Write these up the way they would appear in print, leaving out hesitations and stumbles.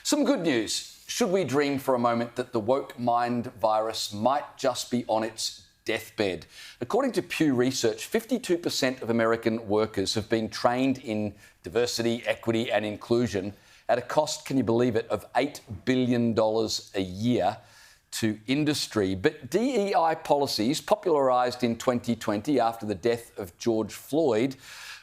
Some good news. Should we dream for a moment that the woke mind virus might just be on its deathbed? According to Pew Research, 52% of American workers have been trained in diversity, equity and inclusion at a cost, can you believe it, of $8 billion a year to industry. But DEI policies, popularised in 2020 after the death of George Floyd,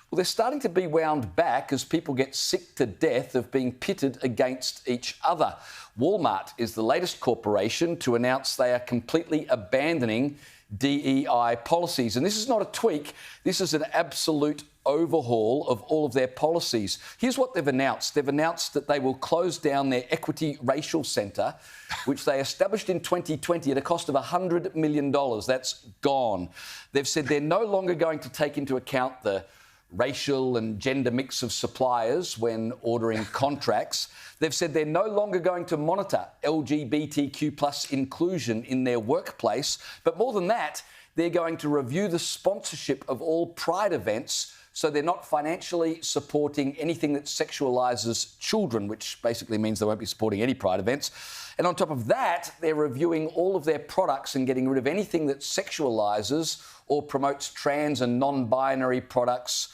well, they're starting to be wound back as people get sick to death of being pitted against each other. Walmart is the latest corporation to announce they are completely abandoning DEI policies. And this is not a tweak, this is an absolute overhaul of all of their policies. Here's what they've announced. They've announced that they will close down their Equity Racial Centre, which they established in 2020 at a cost of $100 million. That's gone. They've said they're no longer going to take into account the racial and gender mix of suppliers when ordering contracts. They've said they're no longer going to monitor LGBTQ plus inclusion in their workplace. But more than that, they're going to review the sponsorship of all Pride events so they're not financially supporting anything that sexualises children, which basically means they won't be supporting any Pride events. And on top of that, they're reviewing all of their products and getting rid of anything that sexualises or promotes trans and non-binary products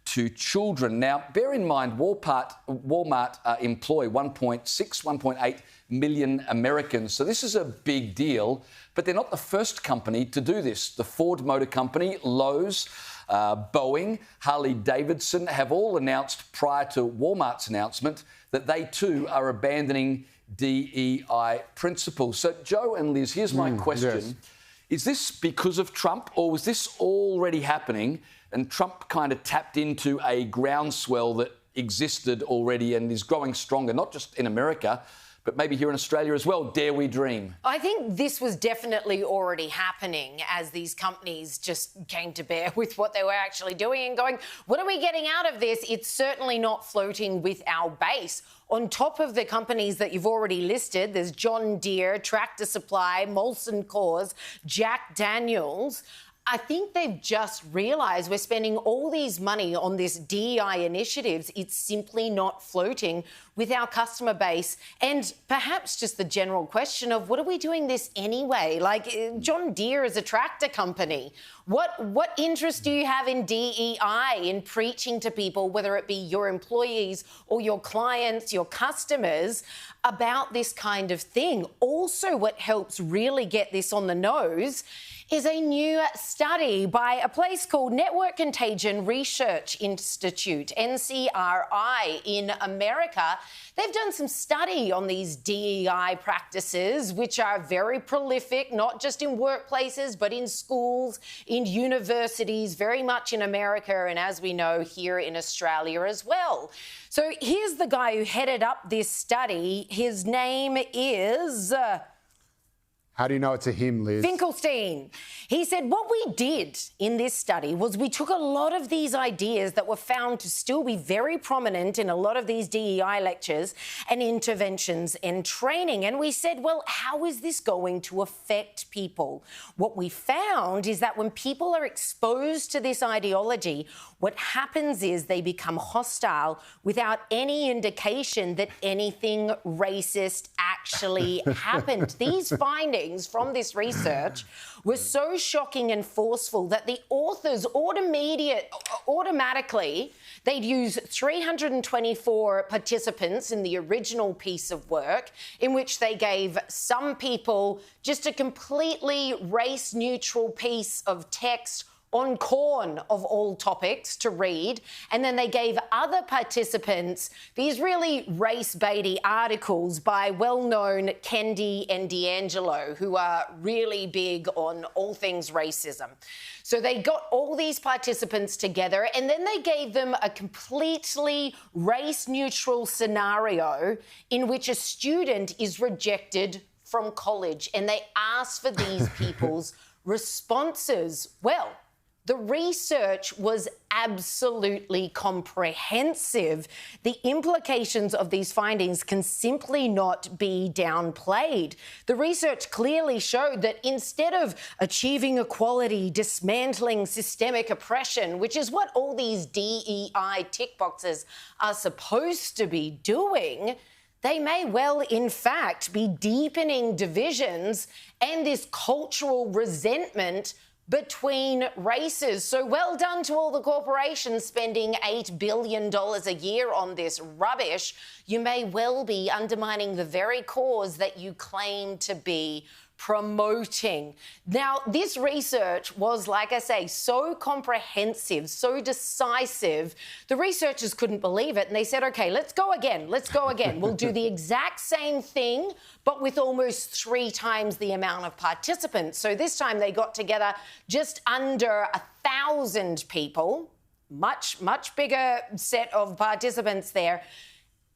to children. Now, bear in mind, Walmart employ 1.8 million Americans. So this is a big deal, but they're not the first company to do this. The Ford Motor Company, Lowe's, Boeing, Harley-Davidson have all announced prior to Walmart's announcement that they too are abandoning DEI principles. So, Joe and Liz, here's my question. Yes. Is this because of Trump, or was this already happening and Trump kind of tapped into a groundswell that existed already and is growing stronger, not just in America, but maybe here in Australia as well? Dare we dream? I think this was definitely already happening as these companies just came to bear with what they were actually doing and going, what are we getting out of this? It's certainly not floating with our base. On top of the companies that you've already listed, there's John Deere, Tractor Supply, Molson Coors, Jack Daniels. I think they've just realised we're spending all these money on this DEI initiatives. It's simply not floating with our customer base. And perhaps just the general question of, what are we doing this anyway? Like, John Deere is a tractor company. What interest do you have in DEI, in preaching to people, whether it be your employees or your clients, your customers, about this kind of thing? Also, what helps really get this on the nose is a new study by a place called Network Contagion Research Institute, NCRI, in America. They've done some study on these DEI practices, which are very prolific, not just in workplaces, but in schools, in universities, very much in America, and as we know, here in Australia as well. So here's the guy who headed up this study. His name is... How do you know it's a him, Liz? Finkelstein. He said what we did in this study was we took a lot of these ideas that were found to still be very prominent in a lot of these DEI lectures and interventions and training, and we said, well, how is this going to affect people? What we found is that when people are exposed to this ideology, what happens is they become hostile without any indication that anything racist actually happened. These findings from this research were so shocking and forceful that the authors automatically, they'd use 324 participants in the original piece of work, in which they gave some people just a completely race-neutral piece of text on corn of all topics to read, and then they gave other participants these really race-baity articles by well-known Kendi and D'Angelo, who are really big on all things racism. So they got all these participants together, and then they gave them a completely race-neutral scenario in which a student is rejected from college, and they asked for these people's responses. Well, the research was absolutely comprehensive. The implications of these findings can simply not be downplayed. The research clearly showed that instead of achieving equality, dismantling systemic oppression, which is what all these DEI tick boxes are supposed to be doing, they may well, in fact, be deepening divisions and this cultural resentment between races. So well done to all the corporations spending $8 billion a year on this rubbish. You may well be undermining the very cause that you claim to be promoting. Now, this research was, like I say, so comprehensive, so decisive. The researchers couldn't believe it, and they said, OK, let's go again. We'll do the exact same thing, but with almost 3 times the amount of participants. So this time they got together just under 1,000 people, much bigger set of participants there,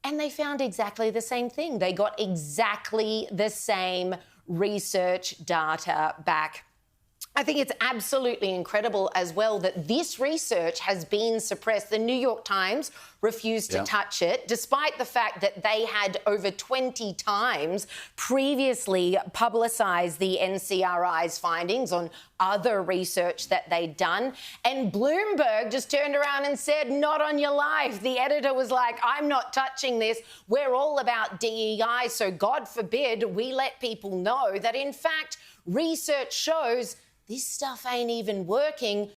and they found exactly the same thing. They got exactly the same research data back. I think it's absolutely incredible as well that this research has been suppressed. The New York Times refused to touch it, despite the fact that they had over 20 times previously publicised the NCRI's findings on other research that they'd done. And Bloomberg just turned around and said, not on your life. The editor was like, I'm not touching this. We're all about DEI, so God forbid we let people know that, in fact, research shows this stuff ain't even working.